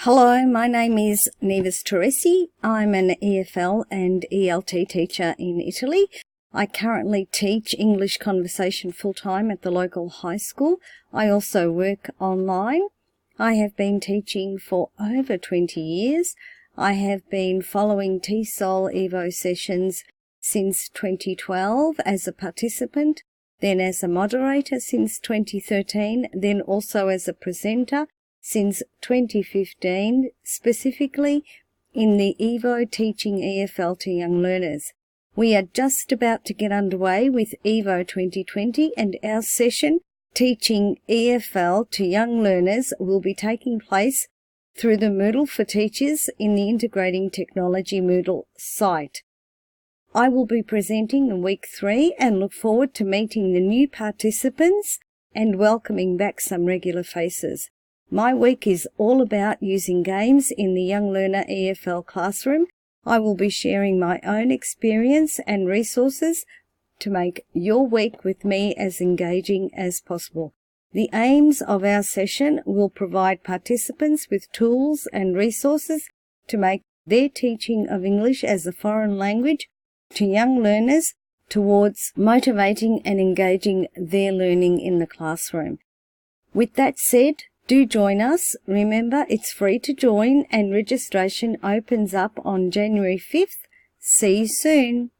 Hello, my name is Nevis Teresi. I'm an EFL and ELT teacher in Italy. I currently teach English conversation full-time at the local high school. I also work online. I have been teaching for over 20 years. I have been following TEFL EVO sessions since 2012 as a participant, then as a moderator since 2013, then also as a presenter since 2015, specifically in the EVO teaching EFL to young learners. We are just about to get underway with EVO 2020, and our session teaching EFL to young learners will be taking place through the Moodle4Teachers in the Integrating Technology Moodle site. I will be presenting in week 3 and look forward to meeting the new participants and welcoming back some regular faces. My week is all about using games in the Young Learner EFL Classroom. I will be sharing my own experience and resources to make your week with me as engaging as possible. The aims of our session will provide participants with tools and resources to make their teaching of English as a foreign language to young learners towards motivating and engaging their learning in the classroom. With that said, do join us. Remember, it's free to join and registration opens up on January 5th. See you soon.